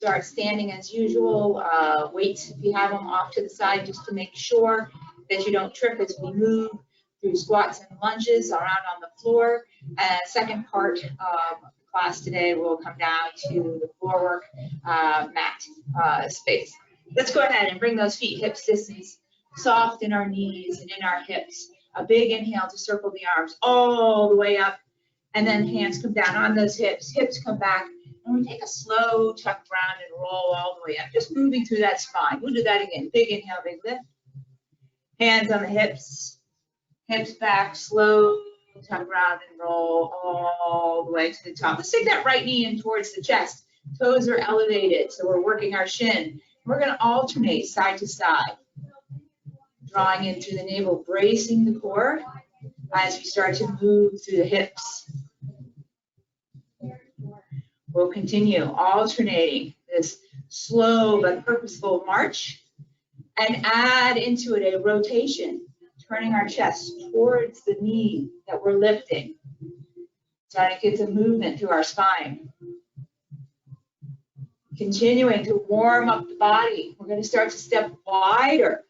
Start standing as usual. Weights, if you have them, off to the side just to make sure that you don't trip as we move through squats and lunges around on the floor. And second part of class today will come down to the floor work mat space. Let's go ahead and bring those feet hips distance, soft in our knees and in our hips. A big inhale to circle the arms all the way up, and then hands come down on those hips. Hips come back, and we take a slow tuck round and roll all the way up, just moving through that spine. We'll do that again. Big inhale, big lift. Hands on the hips, hips back, slow tuck round and roll all the way to the top. Let's take that right knee in towards the chest. Toes are elevated, so we're working our shin. We're going to alternate side to side, drawing in through the navel, bracing the core as we start to move through the hips. We'll continue alternating this slow but purposeful march and add into it a rotation, turning our chest towards the knee that we're lifting. Trying to get some movement through our spine. Continuing to warm up the body. We're going to start to step wider.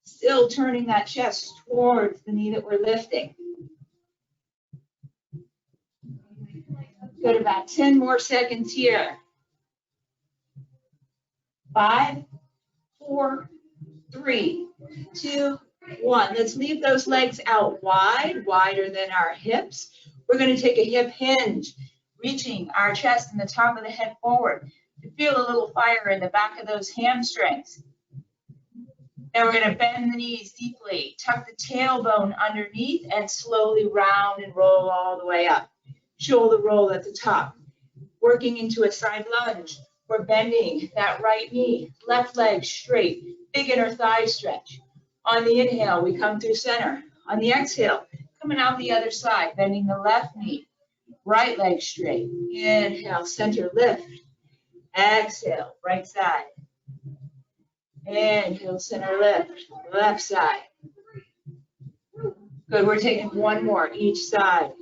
Still turning that chest towards the knee that we're lifting. Good, about 10 more seconds here. 5, 4, 3, 2, 1. Let's leave those legs out wide, wider than our hips. We're going to take a hip hinge, reaching our chest and the top of the head forward. You feel a little fire in the back of those hamstrings. Then we're going to bend the knees deeply, tuck the tailbone underneath, and slowly round and roll all the way up. Shoulder roll at the top. Working into a side lunge. We're bending that right knee, left leg straight, big inner thigh stretch. On the inhale, we come through center. On the exhale, coming out the other side, bending the left knee, right leg straight. Inhale, center lift. Exhale, right side. Inhale, center lift, left side. Good, we're taking one more each side.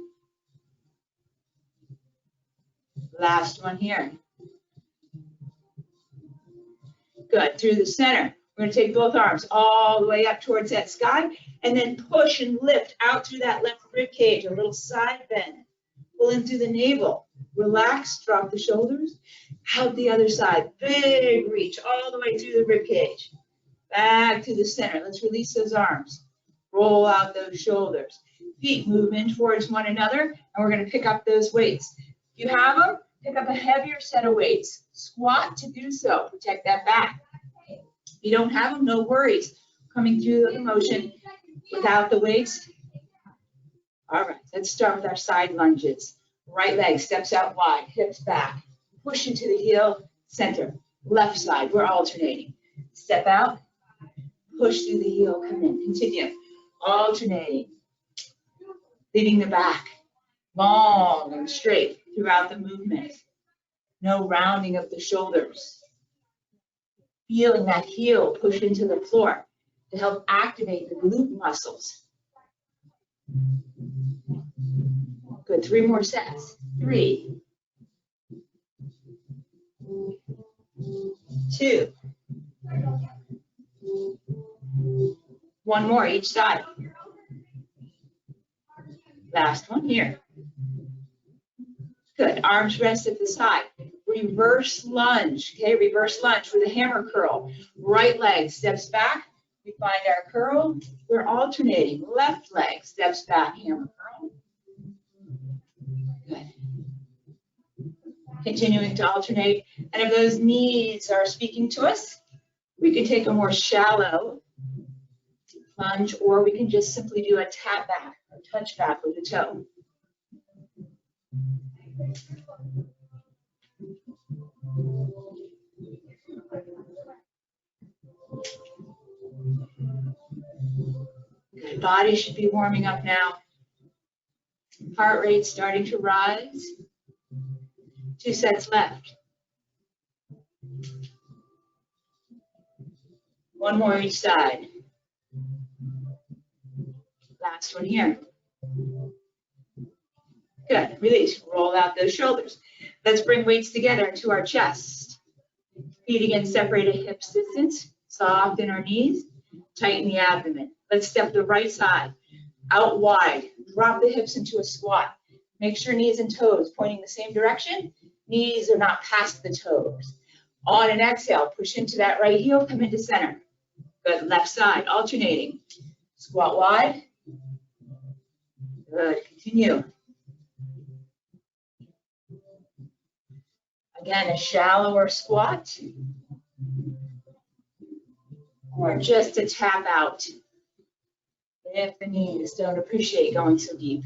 Last one here. Good, through the center. We're going to take both arms all the way up towards that sky and then push and lift out through that left rib cage, a little side bend. Pull in through the navel. Relax, drop the shoulders. Out the other side. Big reach all the way through the rib cage. Back to the center. Let's release those arms. Roll out those shoulders. Feet move in towards one another, and we're going to pick up those weights. If you have them, pick up a heavier set of weights. Squat to do so. Protect that back. If you don't have them, no worries. Coming through the motion without the weights. All right, let's start with our side lunges. Right leg steps out wide, hips back. Push into the heel, center. Left side, we're alternating. Step out, push through the heel, come in. Continue. Alternating. Leaving the back long and straight throughout the movement. No rounding of the shoulders. Feeling that heel push into the floor to help activate the glute muscles. Good, 3 more sets. 3, 2, 1 more each side. Last one here. Good, arms rest at the side. Reverse lunge, okay, reverse lunge with a hammer curl. Right leg steps back, we find our curl. We're alternating. Left leg steps back, hammer curl. Good. Continuing to alternate. And if those knees are speaking to us, we can take a more shallow plunge, or we can just simply do a tap back or touch back with the toe. Good. Body should be warming up now. Heart rate starting to rise. 2 sets left. 1 more each side. Last one here. Good. Release. Roll out those shoulders. Let's bring weights together into our chest. Feet again separated, hips distance. Soften our knees. Tighten the abdomen. Let's step the right side out wide. Drop the hips into a squat. Make sure knees and toes pointing the same direction. Knees are not past the toes. On an exhale, push into that right heel, come into center. Good, left side, alternating. Squat wide. Good, continue. Again, a shallower squat. Or just a tap out if the knees don't appreciate going so deep.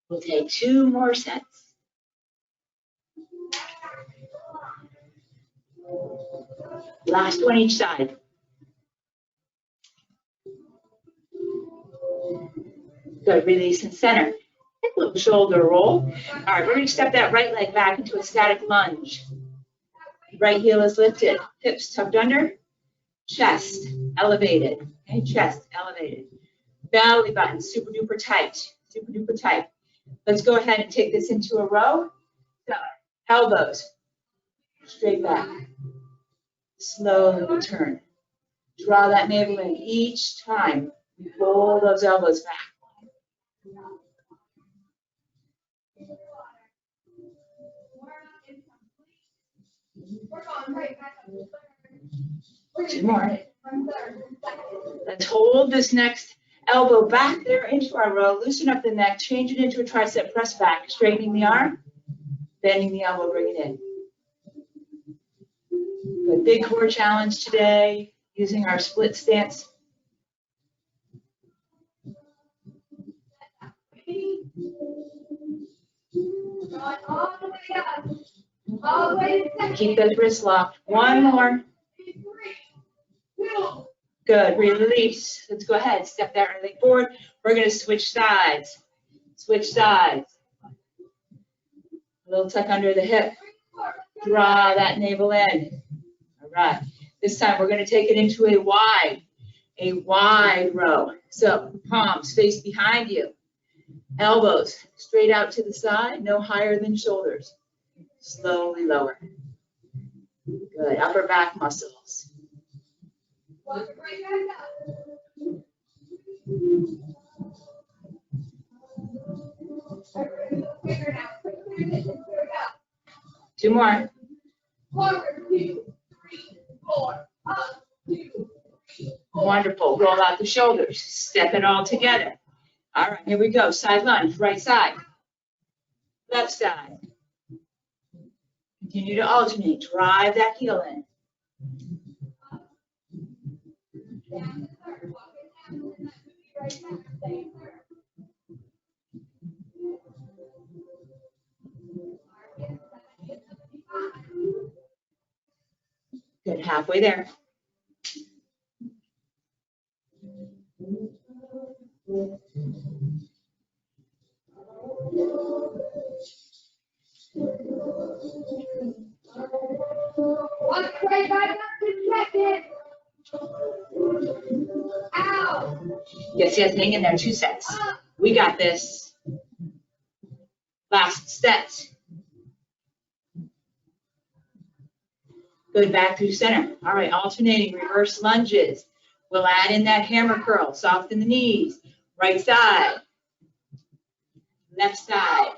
We'll take 2 more sets. Last one each side. Good, release and center. Take a little shoulder roll. All right, we're going to step that right leg back into a static lunge. Right heel is lifted, hips tucked under, chest elevated. Okay, chest elevated. Belly button super duper tight, super duper tight. Let's go ahead and take this into a row. So, elbows straight back. Slowly return. Draw that navel in each time. Pull those elbows back. 2 more. Let's hold this next elbow back there into our row. Loosen up the neck. Change it into a tricep press back. Straightening the arm. Bending the elbow. Bring it in. Good. Big core challenge today. Using our split stance. Keep those wrists locked. 1 more. Good. Release. Let's go ahead. Step that right leg forward. We're going to switch sides. Switch sides. A little tuck under the hip. Draw that navel in. All right. This time we're going to take it into a wide row. So palms face behind you. Elbows straight out to the side, no higher than shoulders. Slowly lower. Good. Upper back muscles. Two more. 1, 2, 3, 4. Up, 2, 3, 4. Wonderful. Roll out the shoulders. Step it all together. All right, here we go. Side lunge. Right side. Left side. Continue to alternate. Drive that heel in. Good, halfway there. Walk right back up to check it. Ow. Yes, hang in there. 2 sets. We got this. Last set. Good, back through center. All right, alternating reverse lunges. We'll add in that hammer curl. Soften the knees. Right side. Left side.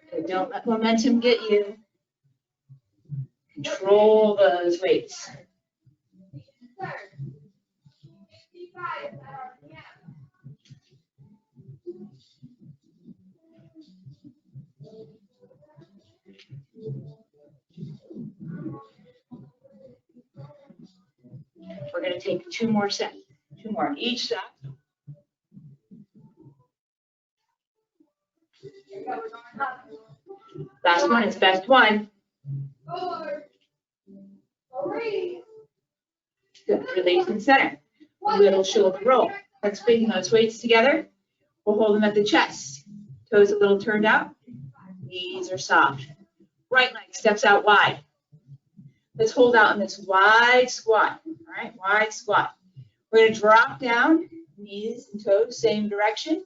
Okay, don't let momentum get you. Control those weights. We're going to take 2 more sets. 2 more on each side. Last one, it's best one. 4, 3. Good, release and center. Little shoulder roll. Let's bring those weights together. We'll hold them at the chest. Toes a little turned out. Knees are soft. Right leg steps out wide. Let's hold out in this wide squat. All right, wide squat. We're going to drop down, knees and toes, same direction.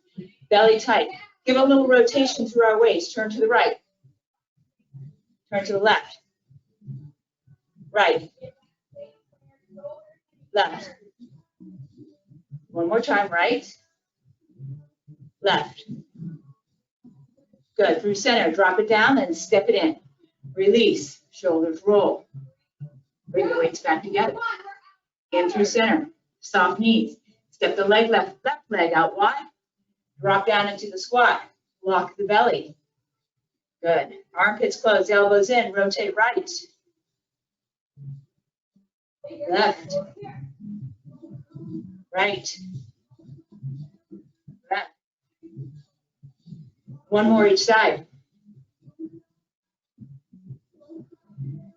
Belly tight. Give a little rotation through our waist. Turn to the right. Turn to the left. Right. Left. One more time, right. Left. Good, through center, drop it down, then step it in. Release, shoulders roll. Bring the weights back together. In through center, soft knees. Step the left leg out wide. Drop down into the squat. Lock the belly. Good. Armpits closed, elbows in, rotate right. Left. Right. Left. One more each side.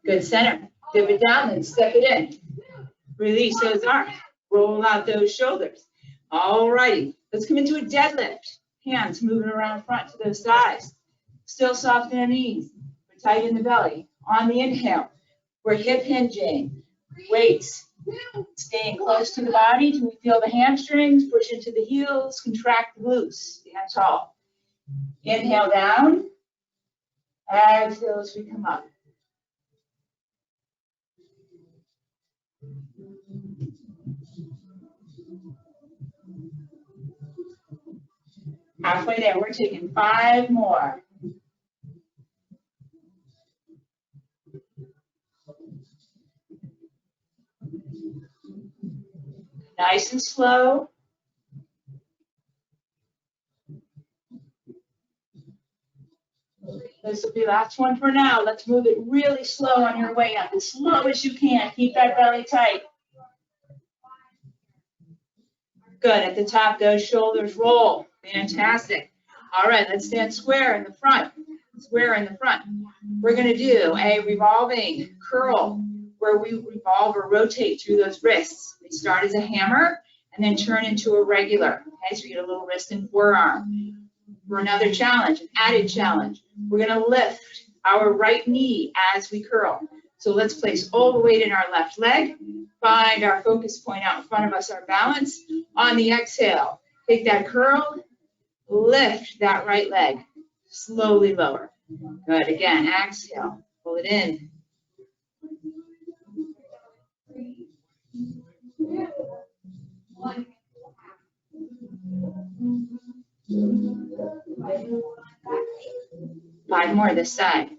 Good, center. Dip it down, then step it in. Release those arms. Roll out those shoulders. All righty. Let's come into a deadlift. Hands moving around front to those thighs. Still soft in the knees. We're tight in the belly. On the inhale, we're hip hinging. Weights. Staying close to the body till we feel the hamstrings. Push into the heels. Contract the glutes. Stand tall. Inhale down. Exhale as we come up. Halfway there, we're taking 5 more. Nice and slow. This will be the last one for now. Let's move it really slow on your way up, as slow as you can. Keep that belly tight. Good, at the top, those shoulders roll. Fantastic. All right, let's stand square in the front. Square in the front. We're going to do a revolving curl where we revolve or rotate through those wrists. They start as a hammer and then turn into a regular. Okay, so you get a little wrist and forearm. For another challenge, an added challenge, we're going to lift our right knee as we curl. So let's place all the weight in our left leg. Find our focus point out in front of us, our balance. On the exhale, take that curl, lift that right leg. Slowly lower. Good. Again, exhale. Pull it in. Five more this side.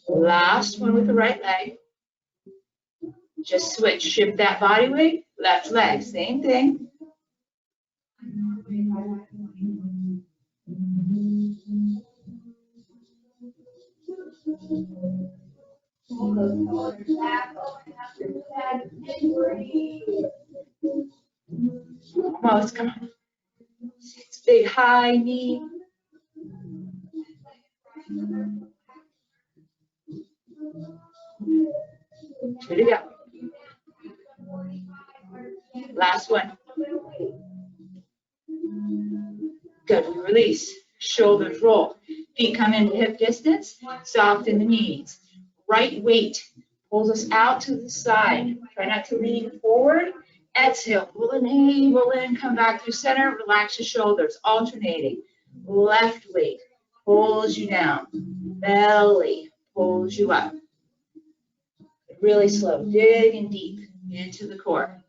Last one with the right leg. Just switch, shift that body weight, left leg, same thing. Almost, come on. Big high knee. Two to go. Last one. Good, we release. Shoulders roll. Feet come into hip distance. Soft in the knees. Right weight pulls us out to the side. Try not to lean forward. Exhale, pull the navel in, come back through center, relax your shoulders, alternating. Left weight pulls you down. Belly pulls you up. Really slow, digging deep into the core.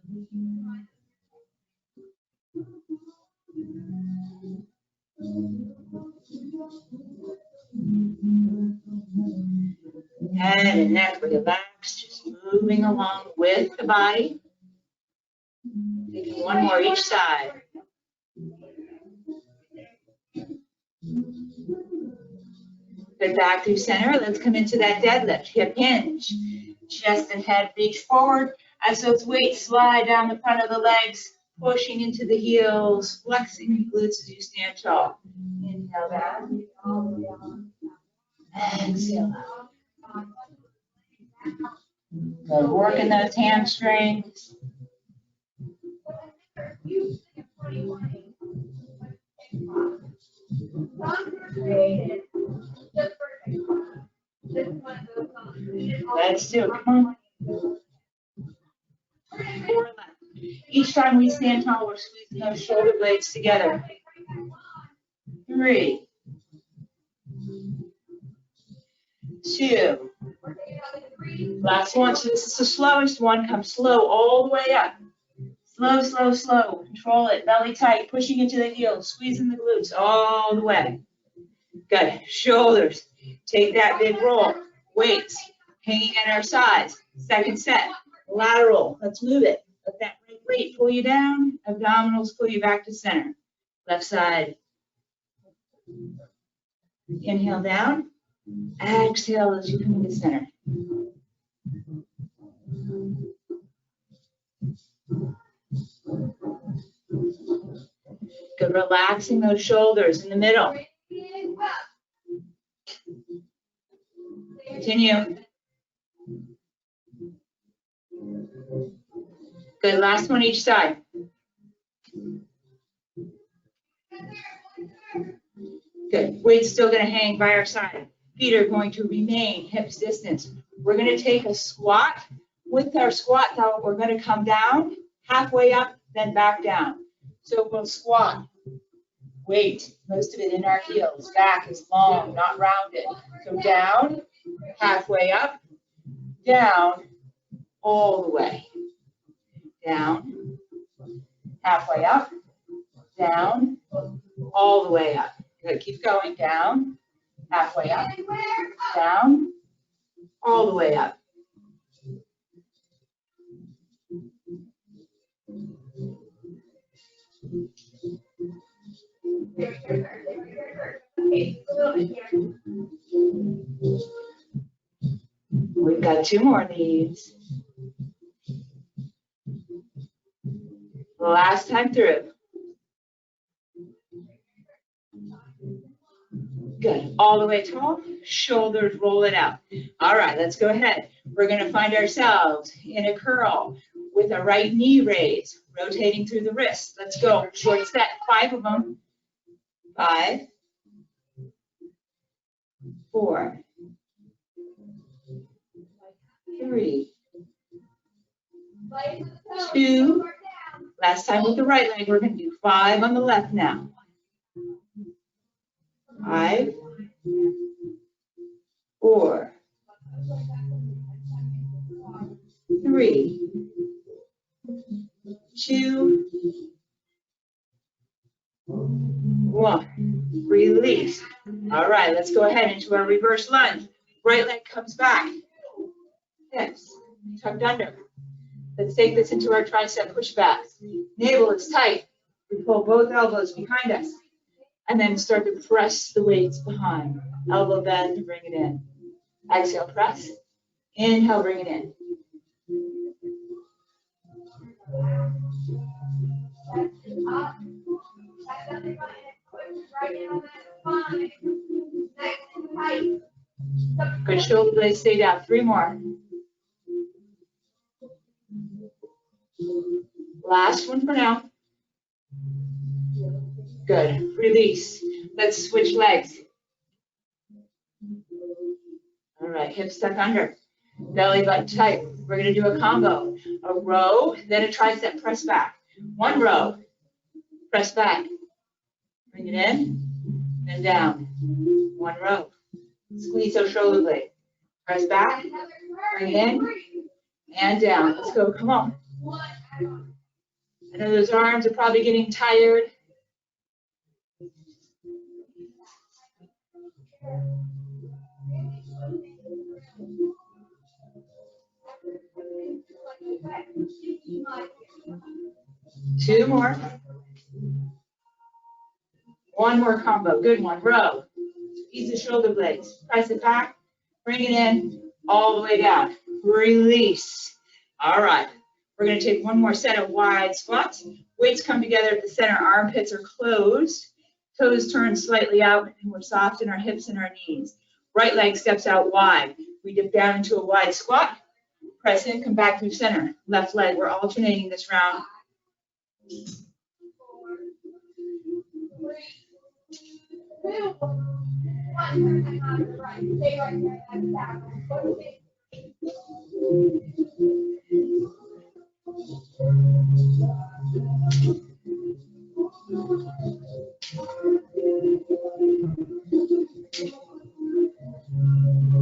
Head and neck relaxed, just moving along with the body. Taking one more each side. Good, back through center. Let's come into that deadlift. Hip hinge. Chest and head reach forward as those weights slide down the front of the legs, pushing into the heels, flexing the glutes as you stand tall. Inhale back. Exhale out. Good. Working those hamstrings. Let's do it. Come on. 4 left. Each time we stand tall, we're squeezing those shoulder blades together. 3, 2. Last one. So this is the slowest one. Come slow all the way up. Slow, slow, slow. Control it. Belly tight. Pushing into the heels. Squeezing the glutes all the way. Good. Shoulders. Take that big roll. Weights hanging at our sides. Second set. Lateral. Let's move it. Let that right weight pull you down. Abdominals pull you back to center. Left side. Inhale down. Exhale as you come to center. Good. Relaxing those shoulders in the middle. Continue. Good. Last one each side. Good. Weight's still going to hang by our side. Feet are going to remain hips distance. We're going to take a squat. With our squat, though, we're going to come down, halfway up, then back down. So we'll squat. Weight, most of it in our heels. Back is long, not rounded. So down, halfway up, down, all the way. Down, halfway up, down, all the way up. Good. Keep going. Down, halfway up, down, all the way up. We've got 2 more of these. Last time through. Good. All the way tall. Shoulders roll it out. All right, let's go ahead. We're going to find ourselves in a curl with a right knee raise, rotating through the wrist. Let's go. Short set. 5 of them. 5, 4, 3, 2. Last time with the right leg, we're going to do 5 on the left now. 5, 4, 3, 2, 1. Release. All right, let's go ahead into our reverse lunge. Right leg comes back. Hips tucked under. Let's take this into our tricep pushbacks. Navel is tight. We pull both elbows behind us. And then start to press the weights behind. Elbow bend to bring it in. Exhale, press. Inhale, bring it in. Good. Shoulder blades stay down. 3 more. Last one for now. Good. Release. Let's switch legs. All right. Hips tuck under. Belly button tight. We're going to do a combo. A row, then a tricep press back. 1 row. Press back. Bring it in. Then down. 1 row. Squeeze those shoulder blades. Press back. Bring it in. And down. Let's go. Come on. I know those arms are probably getting tired. Two more. 1 more combo. Good one. Row. Squeeze the shoulder blades. Press it back. Bring it in. All the way down. release. All right, we're gonna take one more set of wide squats. Weights come together at the center, armpits are closed, toes turn slightly out, and we're soft in our hips and our knees. Right leg steps out wide. We dip down into a wide squat, press in, come back through center. Left leg, we're alternating this round.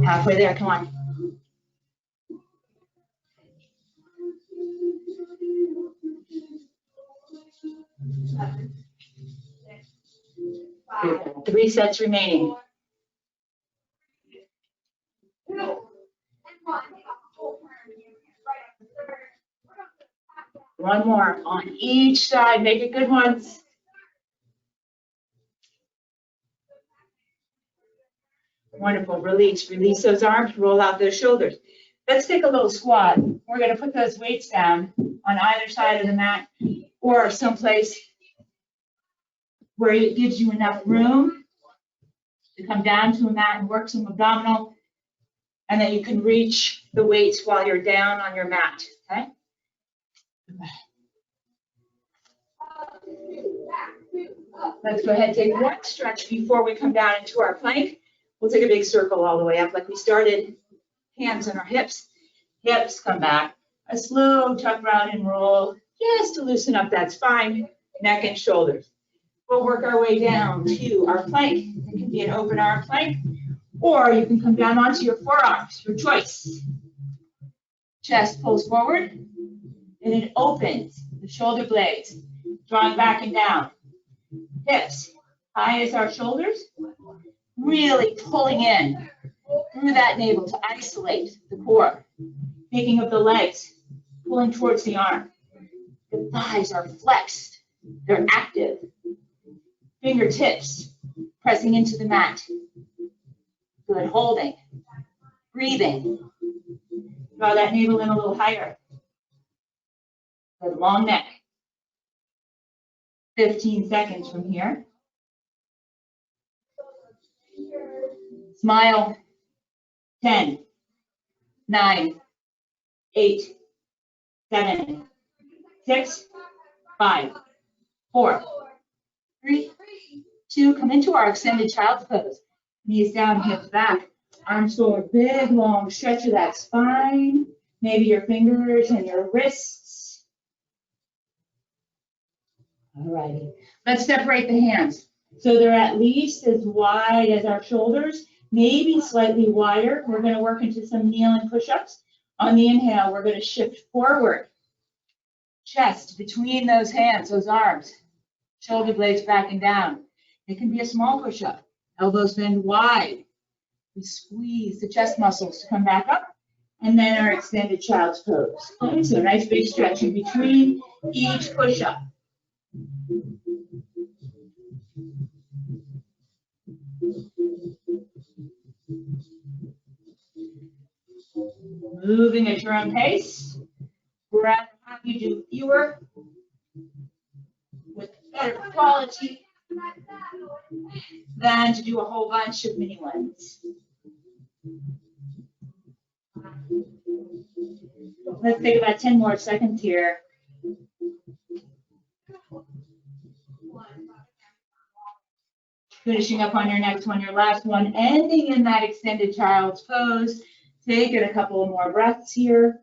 Halfway there, come on. Good. 3 sets remaining. One more on each side. Make it good ones. Wonderful. Release. Release those arms. Roll out those shoulders. Let's take a little squat. We're going to put those weights down on either side of the mat or someplace where it gives you enough room to come down to a mat and work some abdominal, and then you can reach the weights while you're down on your mat, okay? Let's go ahead and take one stretch before we come down into our plank. We'll take a big circle all the way up like we started. Hands on our hips. Hips come back. A slow tuck round and roll just to loosen up that spine, neck and shoulders. We'll work our way down to our plank. It can be an open arm plank, or you can come down onto your forearms, your choice. Chest pulls forward, and it opens the shoulder blades, drawing back and down. Hips high as our shoulders, really pulling in through that navel to isolate the core, picking up the legs, pulling towards the arm. The thighs are flexed, they're active. Fingertips pressing into the mat. Good, holding, breathing. Draw that navel in a little higher. Good, long neck. 15 seconds from here. Smile. 10, 9, 8, 7, 6, 5, 4, 3, 2, come into our extended child's pose. Knees down, hips back. Arms forward, big, long stretch of that spine. Maybe your fingers and your wrists. All righty. Let's separate the hands. So they're at least as wide as our shoulders, maybe slightly wider. We're going to work into some kneeling push-ups. On the inhale, we're going to shift forward. Chest between those hands, those arms. Shoulder blades back and down. It can be a small push-up. Elbows bend wide. We squeeze the chest muscles to come back up. And then our extended child's pose. Okay, so a nice big stretch in between each push-up. Moving at your own pace. We're rather have you do fewer with better quality than to do a whole bunch of mini ones. Let's take about 10 more seconds here. Finishing up on your next one, your last one, ending in that extended child's pose. Take it a couple of more breaths here.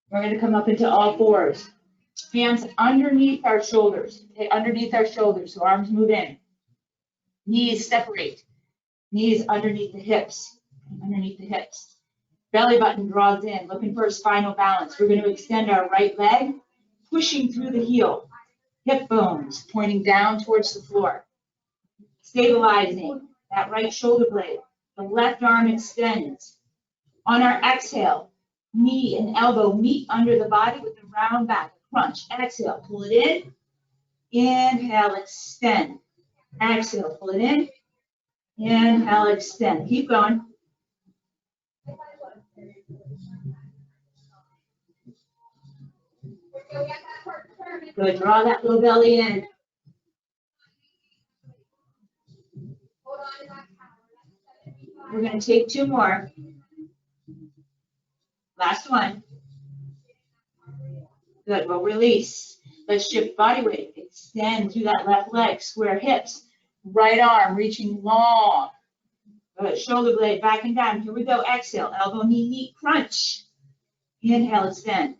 We're going to come up into all fours. Hands underneath our shoulders. Okay, underneath our shoulders, so arms move in. Knees separate. Knees underneath the hips. Underneath the hips. Belly button draws in, looking for a spinal balance. We're going to extend our right leg, pushing through the heel. Hip bones pointing down towards the floor. Stabilizing that right shoulder blade. The left arm extends. On our exhale, knee and elbow meet under the body with the round back. Crunch. Exhale, pull it in. Inhale, extend. Exhale, pull it in. Inhale, extend. Keep going. Good, draw that low belly in. We're gonna take 2 more. Last one. Good, we'll release. Let's shift body weight. Extend through that left leg, square hips. Right arm reaching long. Good, shoulder blade back and down. Here we go, exhale, elbow, knee, knee, crunch. Inhale, extend.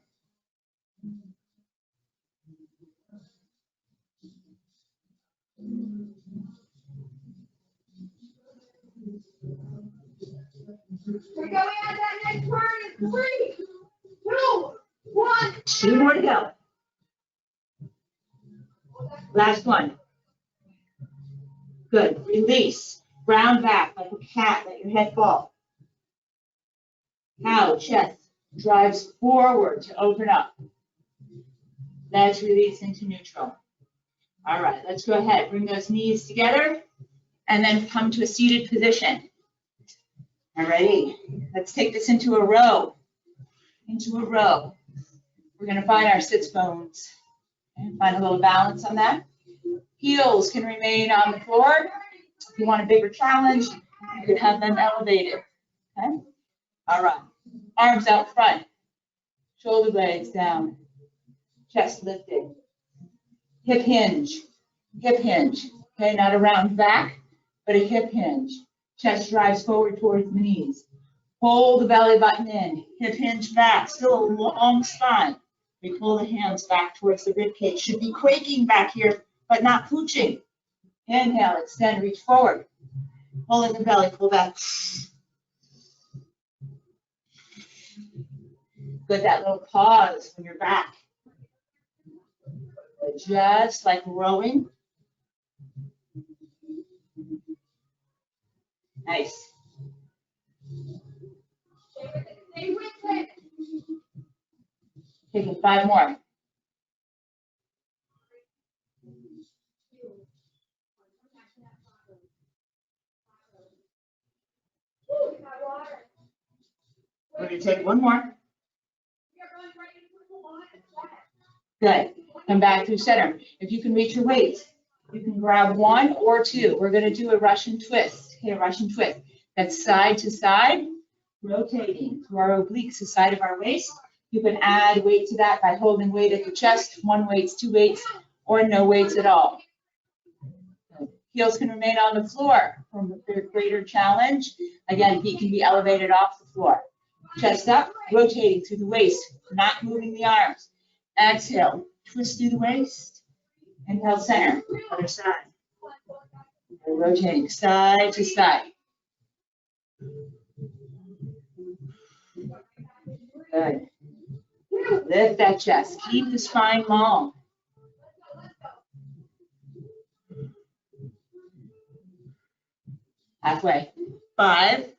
We're going at that next part in 3, 2, 1. 2 more to go. Last one. Good, release. Round back like a cat, let your head fall. Cow, chest drives forward to open up. Let's release into neutral. All right, let's go ahead. Bring those knees together and then come to a seated position. All righty, let's take this into a row. Into a row. We're going to find our sits bones and find a little balance on that. Heels can remain on the floor. If you want a bigger challenge, you could have them elevated. Okay? All right. Arms out front. Shoulder blades down. Chest lifted. Hip hinge. Hip hinge. Okay, not a round back, but a hip hinge. Chest drives forward towards the knees. Hold the belly button in. Hip hinge back. Still a long spine. We pull the hands back towards the rib cage. Should be quaking back here, but not pooching. Inhale, extend, reach forward. Pull in the belly, pull back. Good, that little pause when you're back. Just like rowing. Nice. Taking 5 more. We're going to take 1 more. Good. Come back through center. If you can reach your weights, you can grab 1 or 2. We're going to do a Russian twist. Okay, a Russian twist. That's side to side, rotating through our obliques, the side of our waist. You can add weight to that by holding weight at the chest, 1 weight, 2 weights, or no weights at all. Heels can remain on the floor for a greater challenge. Again, feet can be elevated off the floor. Chest up, rotating through the waist, not moving the arms. Exhale, twist through the waist. Inhale, center, other side. We're rotating side to side. Good. Lift that chest. Keep the spine long. Halfway. 5,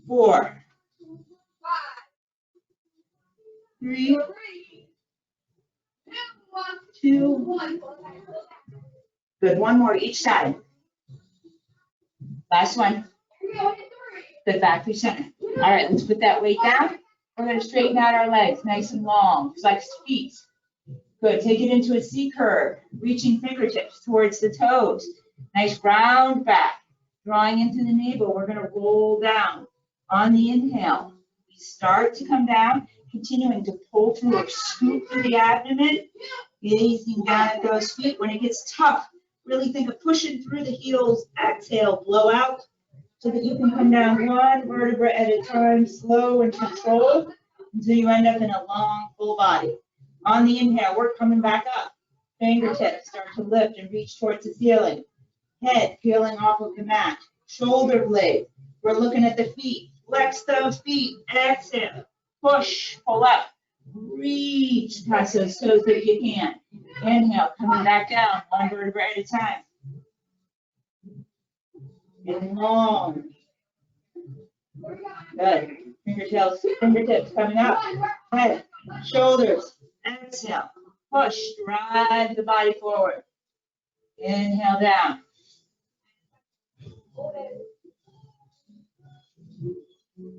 4, 3, 2, 1. Good. 1 more each side. Last one. Good. Back through center. All right, let's put that weight down. We're going to straighten out our legs nice and long. Flex feet. Good. Take it into a C curve. Reaching fingertips towards the toes. Nice round back. Drawing into the navel. We're going to roll down. On the inhale, we start to come down, continuing to pull through or scoop through the abdomen. Gazing down at those feet. When it gets tough, really think of pushing through the heels. Exhale, blow out so that you can come down 1 vertebra at a time, slow and controlled, until you end up in a long, full body. On the inhale, we're coming back up. Fingertips start to lift and reach towards the ceiling. Head peeling off of the mat. Shoulder blade. We're looking at the feet. Flex those feet. Exhale. Push. Pull up. Reach past those toes if you can. Inhale. Coming back down. 1 vertebra at a time. Getting long. Good. Fingertips coming up. Head. Shoulders. Exhale. Push. Drive the body forward. Inhale down.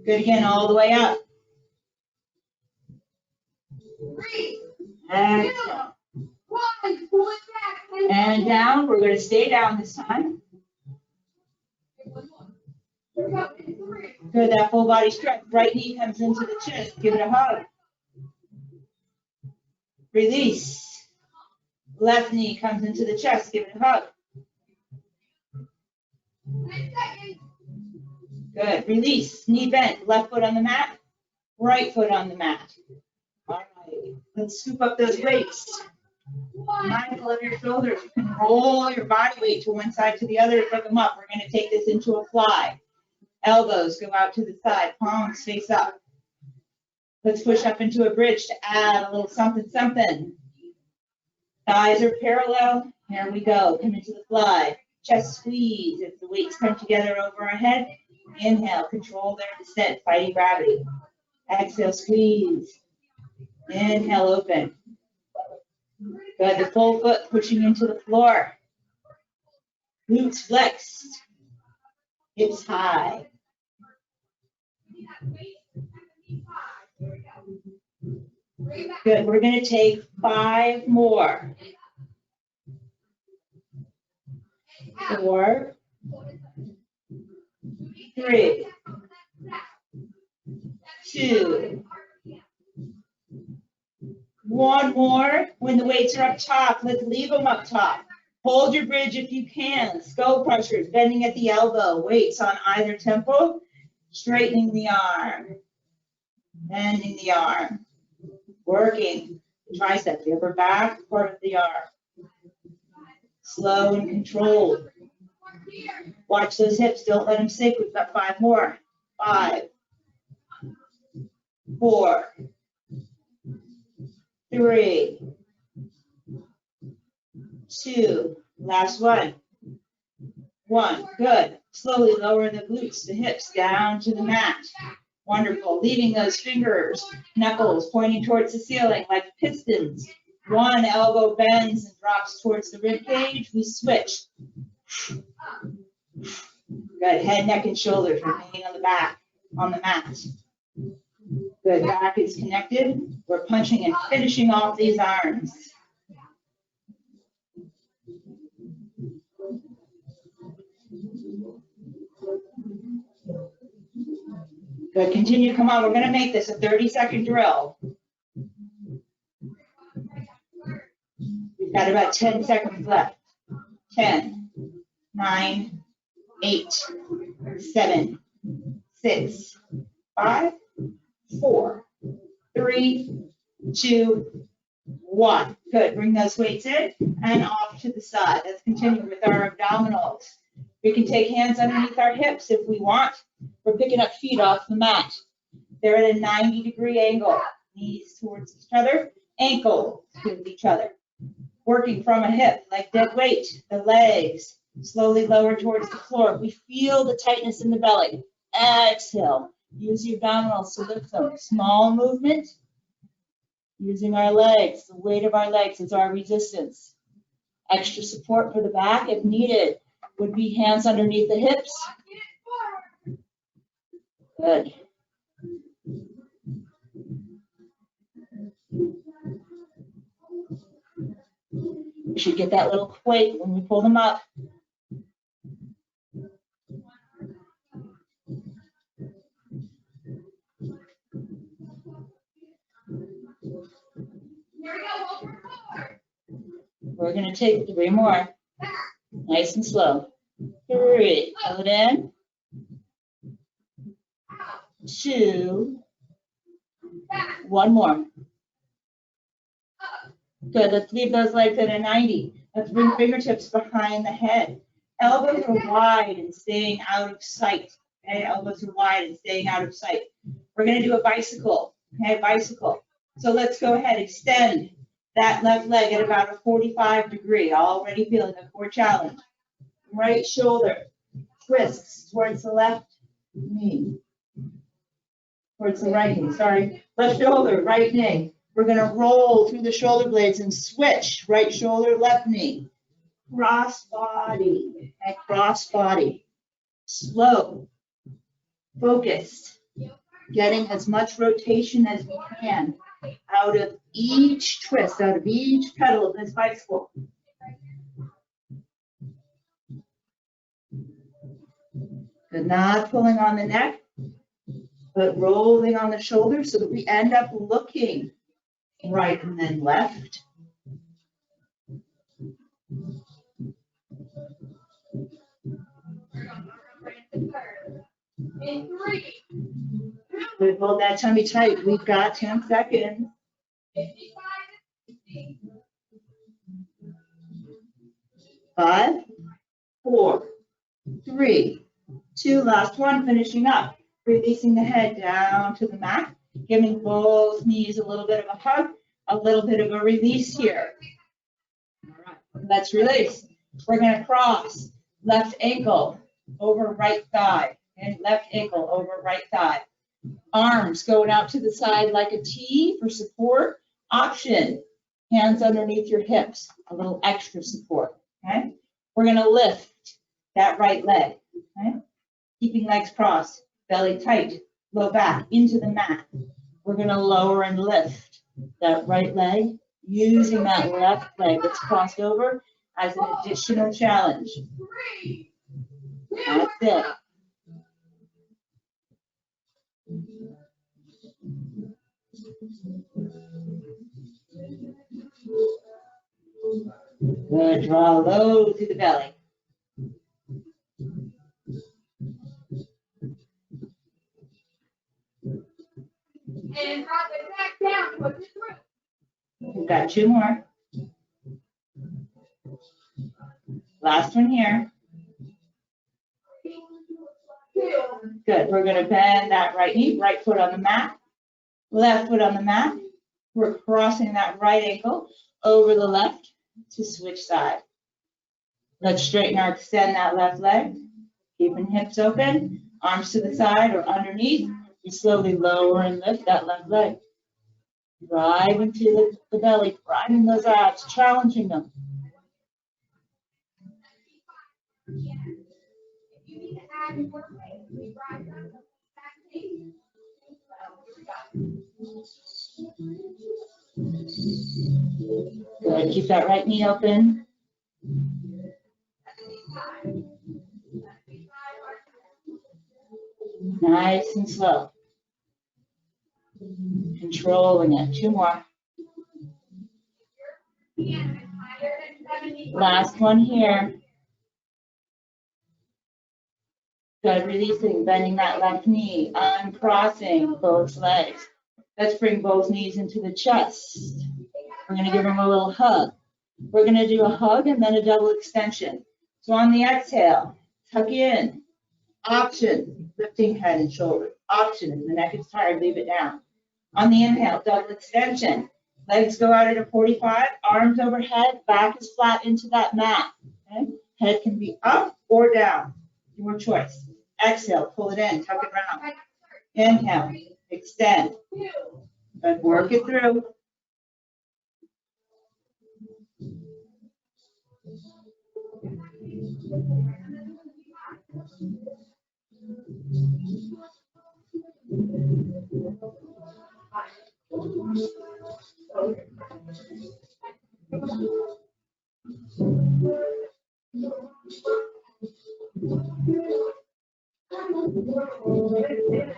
Good again, all the way up. 3, Exhale. 1. Pull it back. And down. We're going to stay down this time. Good, that full body stretch. Right knee comes into the chest. Give it a hug. Release. Left knee comes into the chest. Give it a hug. Good. Release. Knee bent. Left foot on the mat. Right foot on the mat. All right. Let's scoop up those weights. Mindful of your shoulders. You can roll your body weight to one side to the other to pick them up. We're going to take this into a fly. Elbows go out to the side. Palms face up. Let's push up into a bridge to add a little something, something. Thighs are parallel. Here we go. Come into the fly. Chest squeeze as the weights come together over our head. Inhale. Control their descent. Fighting gravity. Exhale. Squeeze. Inhale. Open. Good. The full foot pushing into the floor. Glutes flexed. Hips high. Good. We're going to take 5 more. 4, 3, 2, 1 more. When the weights are up top, let's leave them up top. Hold your bridge if you can. Skull crushers, bending at the elbow. Weights on either temple. Straightening the arm. Bending the arm. Working the tricep, the upper back part of the arm. Slow and controlled. Watch those hips. Don't let them sink. We've got 5 more. 5, 4, 3, 2. Last one. 1. Good. Slowly lower the glutes, the hips down to the mat. Wonderful. Leaving those fingers, knuckles pointing towards the ceiling like pistons. 1 elbow bends and drops towards the rib cage. We switch. Good. Head, neck, and shoulders remaining on the back, on the mat. Good. Back is connected. We're punching and finishing off these arms. Good. Continue. Come on. We're going to make this a 30-second drill. We've got about 10 seconds left. 10, 9, 8, 7, 6, 5, 4, 3, 2, 1. Good. Bring those weights in and off to the side. Let's continue with our abdominals. We can take hands underneath our hips if we want. We're picking up feet off the mat. They're at a 90-degree angle. Knees towards each other, ankles with each other. Working from a hip like dead weight. The legs slowly lower towards the floor. We feel the tightness in the belly. Exhale. Use your abdominals to lift them. Small movement. Using our legs. The weight of our legs is our resistance. Extra support for the back if needed would be hands underneath the hips. Good. You should get that little quake when we pull them up. We're going to take 3 more. Nice and slow. 3. Hold in. 2. 1 more. Good. Let's leave those legs at a 90. Let's bring fingertips behind the head. Elbows are wide and staying out of sight. Okay, elbows are wide and staying out of sight. We're going to do a bicycle. Okay, bicycle. So let's go ahead, extend that left leg at about a 45-degree. Already feeling a core challenge. Right shoulder twists towards the left knee. Towards the right knee, sorry. Left shoulder, right knee. We're going to roll through the shoulder blades and switch. Right shoulder, left knee. Cross body. Okay, cross body. Slow. Focused. Getting as much rotation as we can out of each twist, out of each pedal of this bicycle. Good, not pulling on the neck, but rolling on the shoulders so that we end up looking right and then left. In 3, 2, We hold that tummy tight. We've got 10 seconds. 55, 60. 5, 4, 3, 2, last one, finishing up. Releasing the head down to the mat, giving both knees a little bit of a hug, a little bit of a release here. All right, let's release. We're gonna cross left ankle over right thigh, and left ankle over right thigh. Arms going out to the side like a T for support. Option, hands underneath your hips, a little extra support, okay? We're gonna lift that right leg, okay? Keeping legs crossed, belly tight, low back into the mat. We're gonna lower and lift that right leg, using that left leg that's crossed over as an additional challenge. 3, 2, That's it. Good, draw low through the belly. and drop it back down, push it through. We've got 2 more. Last one here. 2, Good, we're gonna bend that right knee, right foot on the mat, left foot on the mat. We're crossing that right ankle over the left to switch side. Let's straighten or extend that left leg, keeping hips open, arms to the side or underneath. You slowly lower and lift that left leg. Drive into the belly, driving those abs, challenging them. if you need to add more weight, we drive down the back knee. Good, keep that right knee open. Nice and slow. Controlling it. 2 more. Last one here. Good, releasing, bending that left knee, uncrossing both legs. Let's bring both knees into the chest. We're gonna give them a little hug. We're gonna do a hug and then a double extension. So on the exhale, tuck in. Option, lifting head and shoulders. Option, if the neck is tired, leave it down. On the inhale, double extension. Legs go out at a 45, arms overhead, back is flat into that mat. Okay? Head can be up or down, your choice. Exhale, pull it in, tuck it around. Inhale, extend. Good, work it through.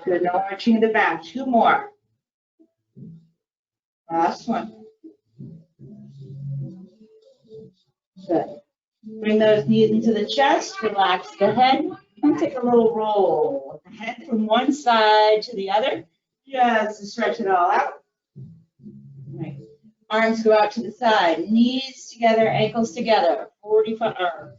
Good, now arching the back. 2 more. Last one. Good. Bring those knees into the chest, relax the head, and take a little roll with the head from one side to the other, just to stretch it all out. Right. Arms go out to the side, knees together, ankles together, 45 or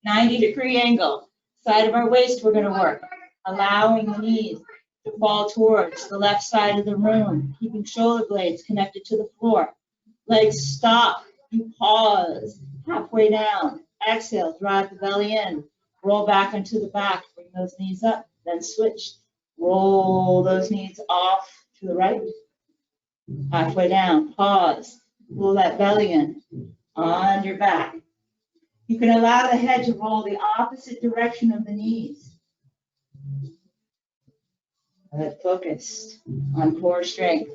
90-degree angle. Side of our waist we're gonna work, allowing the knees to fall towards the left side of the room, keeping shoulder blades connected to the floor. Legs stop, you pause, halfway down. Exhale, drive the belly in, roll back into the back, bring those knees up, then switch. Roll those knees off to the right, halfway down, pause, pull that belly in, on your back. You can allow the head to roll the opposite direction of the knees. Good, focused on core strength.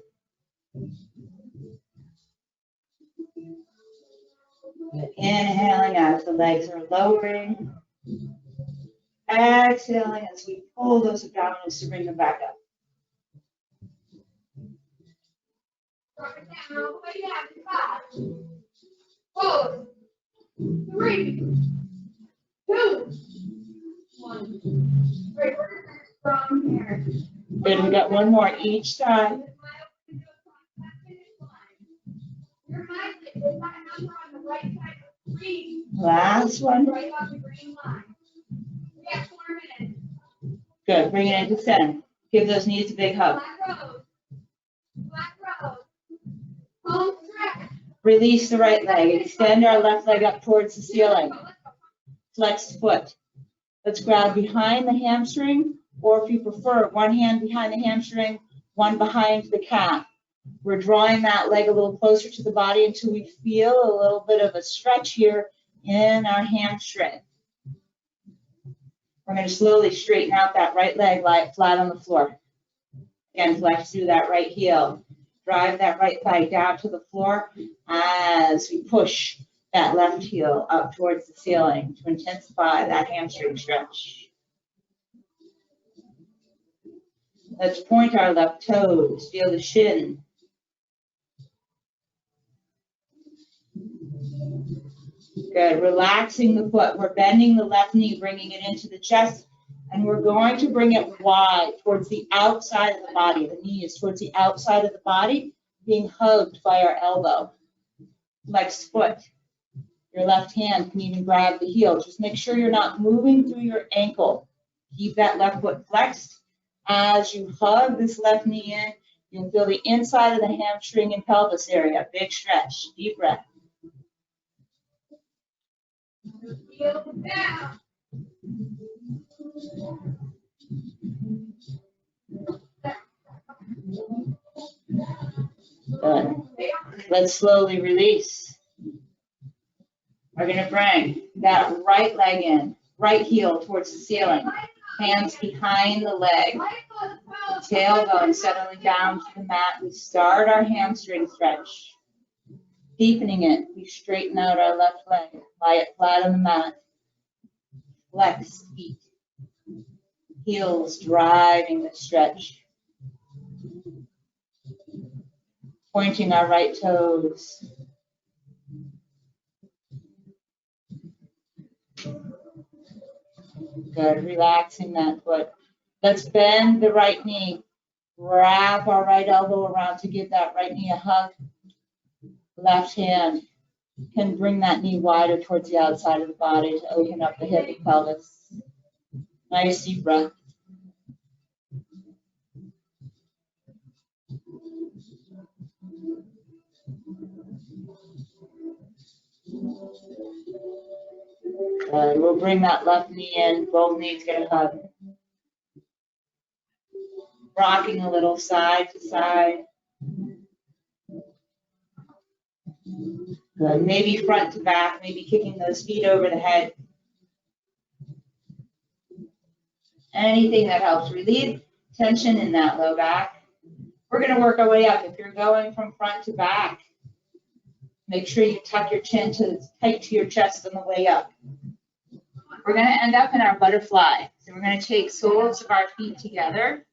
Inhaling as the legs are lowering. Exhaling as we pull those abdominals to bring them back up. Drop it down, lay down, 5, 4, 3, 2, 1. Great work. Strong here. Good, we got one more each side. Your mind is that number on the right side of the screen. Last one. Right off the green line. We have 4 minutes. Good, bring it into center. Give those knees a big hug. Flat road. Flat road. Home stretch. Release the right leg. Extend our left leg up towards the ceiling. Flex foot. Let's grab behind the hamstring, or if you prefer, one hand behind the hamstring, one behind the calf. We're drawing that leg a little closer to the body until we feel a little bit of a stretch here in our hamstring. We're going to slowly straighten out that right leg, lie it flat on the floor. Again, flex through that right heel. Drive that right thigh down to the floor as we push that left heel up towards the ceiling to intensify that hamstring stretch. Let's point our left toes, feel the shin. Good, relaxing the foot. We're bending the left knee, bringing it into the chest, and we're going to bring it wide towards the outside of the body. The knee is towards the outside of the body, being hugged by our elbow. Flex foot. Your left hand can even grab the heel. Just make sure you're not moving through your ankle. Keep that left foot flexed. As you hug this left knee in, you'll feel the inside of the hamstring and pelvis area. Big stretch. Deep breath. Heel down. Good. Let's slowly release. We're going to bring that right leg in, right heel towards the ceiling. Hands behind the leg. Tailbone settling down to the mat. We start our hamstring stretch. Deepening it, we straighten out our left leg. Lie it flat on the mat. Flex feet. Heels driving the stretch. Pointing our right toes. Good, relaxing that foot. Let's bend the right knee. Wrap our right elbow around to give that right knee a hug. Left hand can bring that knee wider towards the outside of the body to open up the hip and pelvis. Nice deep breath. Good. We'll bring that left knee in. Both knees get a hug. Rocking a little side to side. Good. Maybe front to back, maybe kicking those feet over the head. Anything that helps relieve tension in that low back. We're going to work our way up. If you're going from front to back, make sure you tuck your chin tight to your chest on the way up. We're going to end up in our butterfly. So we're going to take soles of our feet together.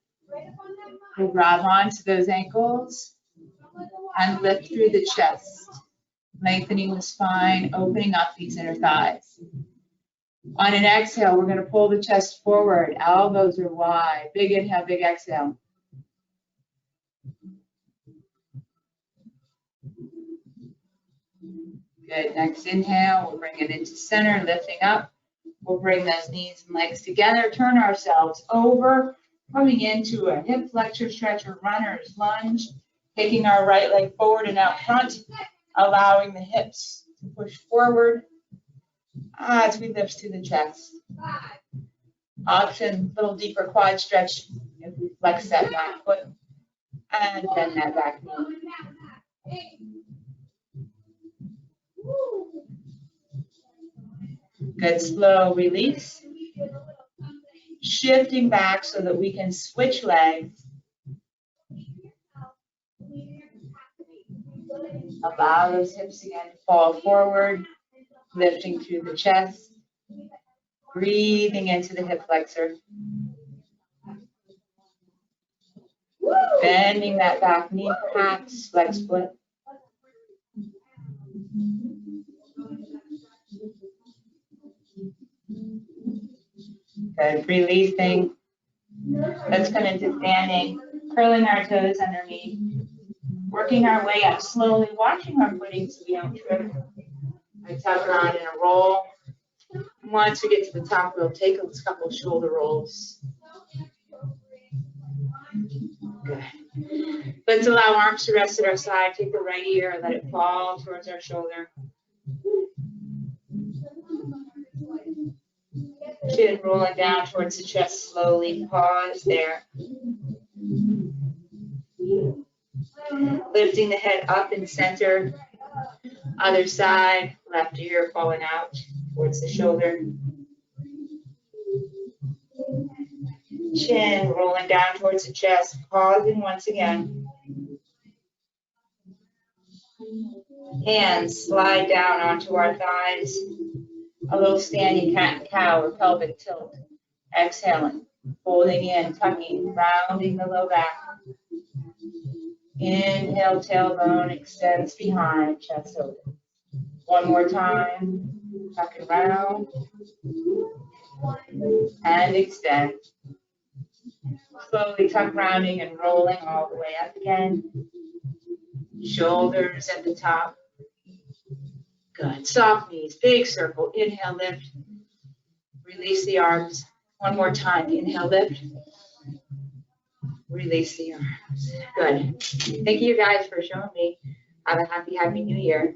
We'll grab onto those ankles and lift through the chest, lengthening the spine, opening up these inner thighs. On an exhale, we're going to pull the chest forward. Elbows are wide. Big inhale, big exhale. Good. Next inhale, we'll bring it into center, lifting up. We'll bring those knees and legs together, turn ourselves over, coming into a hip flexor stretch or runner's lunge, taking our right leg forward and out front, allowing the hips to push forward as we lift to the chest. Option, little deeper quad stretch if we flex that back foot and bend that back knee. Good, slow release. Shifting back so that we can switch legs. Allow those hips again to fall forward, lifting through the chest, breathing into the hip flexor. Bending that back knee, perhaps, flex foot. Good, releasing. Let's come into standing, curling our toes underneath, working our way up slowly, watching our footing so we don't trip. I tuck around in a roll. Once we get to the top, we'll take a couple shoulder rolls. Good. Let's allow arms to rest at our side. Take the right ear and let it fall towards our shoulder. Chin rolling down towards the chest slowly. Pause there. Lifting the head up and center. Other side, left ear falling out towards the shoulder. Chin rolling down towards the chest. Pausing once again. Hands slide down onto our thighs. A little standing cat and cow or pelvic tilt. Exhaling, folding in, tucking, rounding the low back. Inhale, tailbone extends behind, chest open. One more time, tuck and round. And extend. Slowly tuck rounding and rolling all the way up again. Shoulders at the top. Good. Soft knees, big circle. Inhale, lift. Release the arms. One more time. Inhale, lift. Release the arms. Good. Thank you guys for showing me. Have a happy, happy new year.